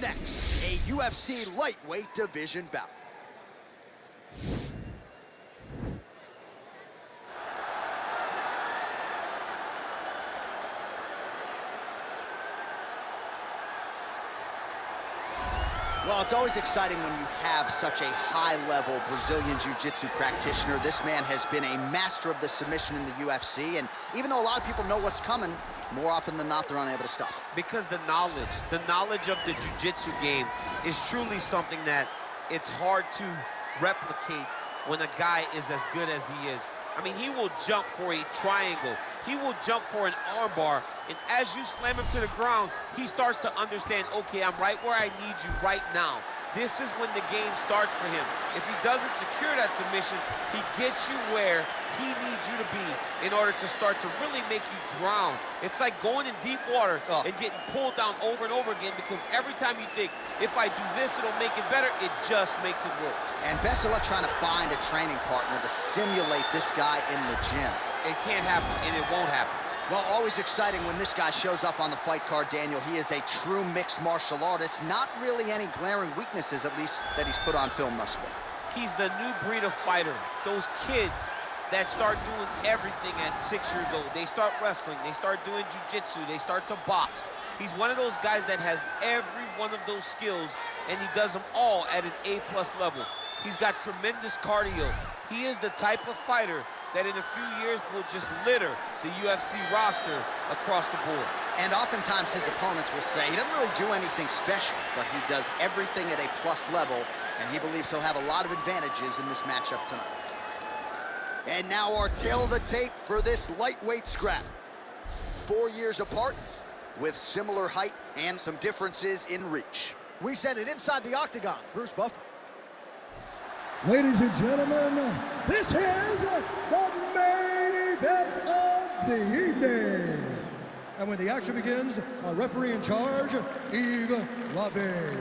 next, a UFC lightweight division bout. Well, it's always exciting when you have such a high-level Brazilian Jiu-Jitsu practitioner. This man has been a master of the submission in the UFC, and even though a lot of people know what's coming, more often than not, they're unable to stop it. Because the knowledge of the Jiu-Jitsu game is truly something that it's hard to replicate when a guy is as good as he is. I mean, he will jump for a triangle. He will jump for an armbar. And as you slam him to the ground, he starts to understand, okay, I'm right where I need you right now. This is when the game starts for him. If he doesn't secure that submission, he gets you where he needs you to be in order to start to really make you drown. It's like going in deep water and getting pulled down over and over again, because every time you think, if I do this, it'll make it better, it just makes it worse. And best of luck trying to find a training partner to simulate this guy in the gym. It can't happen, and it won't happen. Well, always exciting when this guy shows up on the fight card, Daniel. He is a true mixed martial artist. Not really any glaring weaknesses, at least, that he's put on film thus far. He's the new breed of fighter. Those kids that start doing everything at 6 years old. They start wrestling, they start doing jiu-jitsu, they start to box. He's one of those guys that has every one of those skills, and he does them all at an A+ level. He's got tremendous cardio. He is the type of fighter that in a few years will just litter the UFC roster across the board. And oftentimes his opponents will say he doesn't really do anything special, but he does everything at a plus level, and he believes he'll have a lot of advantages in this matchup tonight. And now our tail of the tape for this lightweight scrap. 4 years apart, with similar height and some differences in reach. We send it inside the octagon. Bruce Buffer. Ladies and gentlemen, this is the main event of the evening. And when the action begins, our referee in charge, Yves Loving.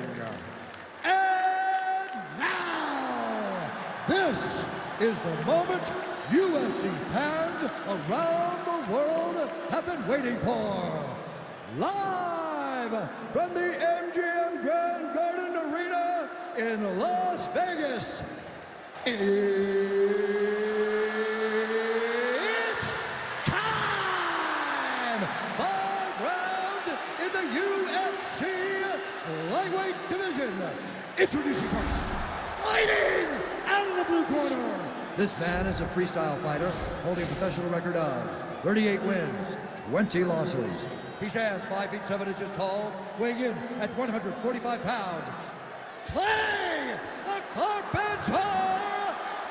And now, this is the moment UFC fans around the world have been waiting for. Live from the MGM Grand Garden Arena in Las Vegas. It's time! 5 rounds in the UFC lightweight division. Introducing first, fighting out of the blue corner. This man is a freestyle fighter holding a professional record of 38 wins, 20 losses. He stands 5 feet 7 inches tall, weighing in at 145 pounds. Clay, the Carpenter,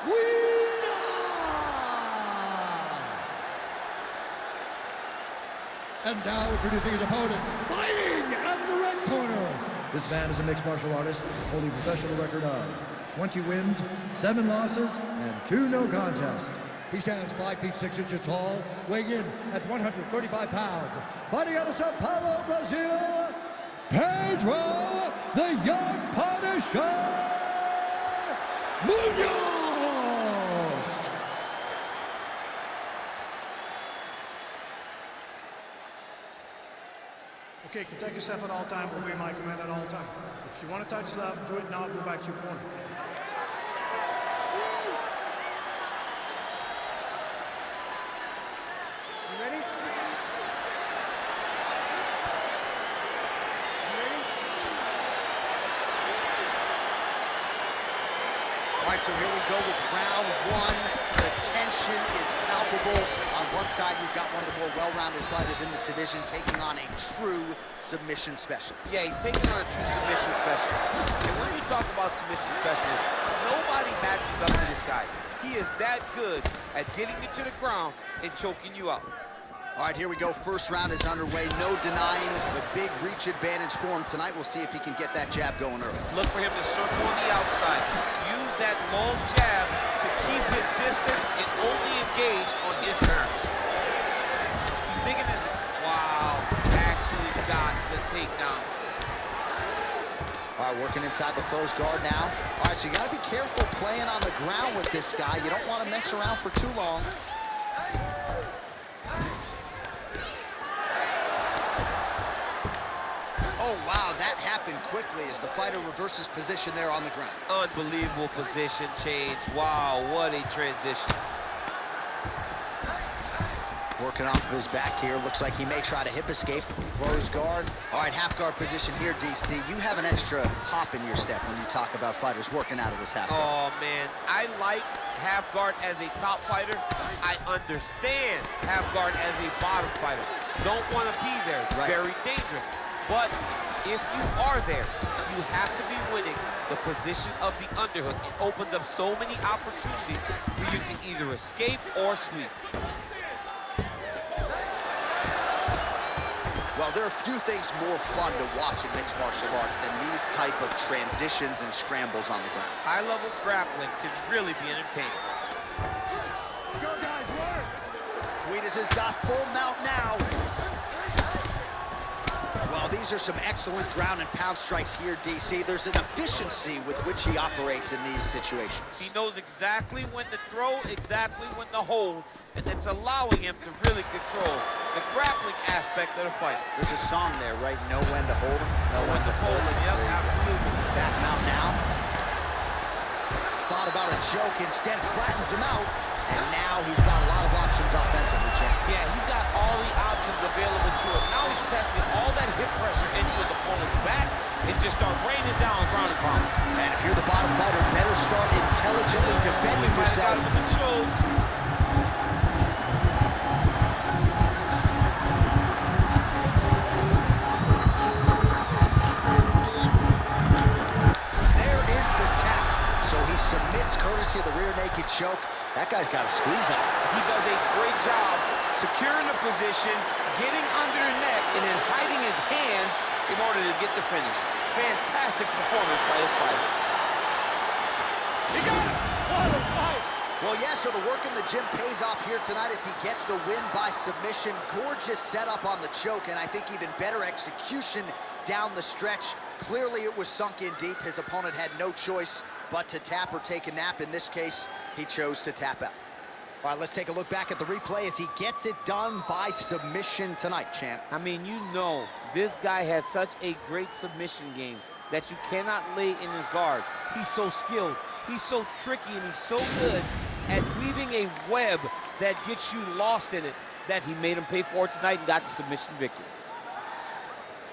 Guida! And now introducing his opponent, fighting out of the red corner. This man is a mixed martial artist holding a professional record of 20 wins, 7 losses, and 2 no contests. He stands 5 feet 6 inches tall, weighing in at 135 pounds. Fighting out of Sao Paulo, Brazil, Pedro, the Young Punisher, Munhoz! Okay, protect yourself at all times, obey my command at all times. If you want to touch left, do it now, go back to your corner. You ready? All right, so here we go with round 1. The tension is palpable. On one side, you've got one of the more well-rounded fighters in this division taking on a true submission specialist. Yeah, he's taking on a true submission specialist. And when you talk about submission specialist, nobody matches up to this guy. He is that good at getting you to the ground and choking you out. All right, here we go. First round is underway. No denying the big reach advantage for him tonight. We'll see if he can get that jab going early. Look for him to circle on the outside. Use that long jab to keep his distance and only engage on his terms. He's digging his... Wow, actually got the takedown. All right, working inside the closed guard now. All right, so you got to be careful playing on the ground with this guy. You don't want to mess around for too long. Oh, wow, that happened quickly as the fighter reverses position there on the ground. Unbelievable position change. Wow, what a transition. Working off of his back here. Looks like he may try to hip escape. Close guard. All right, half guard position here, DC. You have an extra hop in your step when you talk about fighters working out of this half guard. Oh, man. I like half guard as a top fighter. I understand half guard as a bottom fighter. Don't want to be there. Right. Very dangerous. But if you are there, you have to be winning the position of the underhook. It opens up so many opportunities for you to either escape or sweep. Well, there are few things more fun to watch in mixed martial arts than these type of transitions and scrambles on the ground. High-level grappling can really be entertaining. Go, guys, work! Guida's has got full mount now. Well, these are some excellent ground and pound strikes here, DC. There's an efficiency with which he operates in these situations. He knows exactly when to throw, exactly when to hold, and it's allowing him to really control the grappling aspect of the fight. There's a song there, right? Know when to hold him, know when to fold him. Yep, absolutely. Back mount now. Thought about a joke, instead flattens him out. And now he's got a lot of options offensively, champ. Yeah, he's got all the options available to him. Now he's testing all that hip pressure into his opponent's back and just start raining down ground and pound. And if you're the bottom fighter, better start intelligently defending yourself. Got him with the choke. There is the tap. So he submits courtesy of the rear naked choke. That guy's got a squeeze out. He does a great job securing the position, getting under the neck, and then hiding his hands in order to get the finish. Fantastic performance by this fighter. He got it! What a fight! Well, yeah, so the work in the gym pays off here tonight as he gets the win by submission. Gorgeous setup on the choke, and I think even better execution down the stretch. Clearly, it was sunk in deep. His opponent had no choice but to tap or take a nap. In this case, he chose to tap out. All right, let's take a look back at the replay as he gets it done by submission tonight, champ. I mean, you know, this guy has such a great submission game that you cannot lay in his guard. He's so skilled, he's so tricky, and he's so good at weaving a web that gets you lost in it that he made him pay for it tonight and got the submission victory.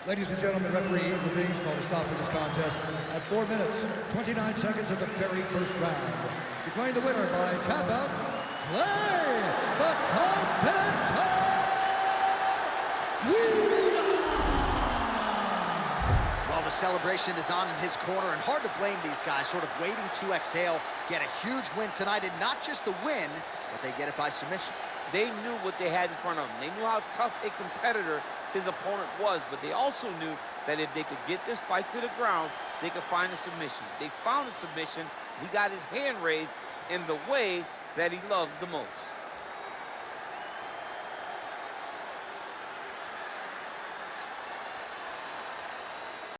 Ladies and gentlemen, referee Levine's called a stop to this contest at 4 minutes, 29 seconds of the very first round. Declaring the winner by tap out, Clay the Carpenter Guida! Well, the celebration is on in his corner, and hard to blame these guys, sort of waiting to exhale, get a huge win tonight, and not just the win, but they get it by submission. They knew what they had in front of them. They knew how tough a competitor his opponent was, but they also knew that if they could get this fight to the ground, they could find a submission. They found a submission. He got his hand raised in the way that he loves the most.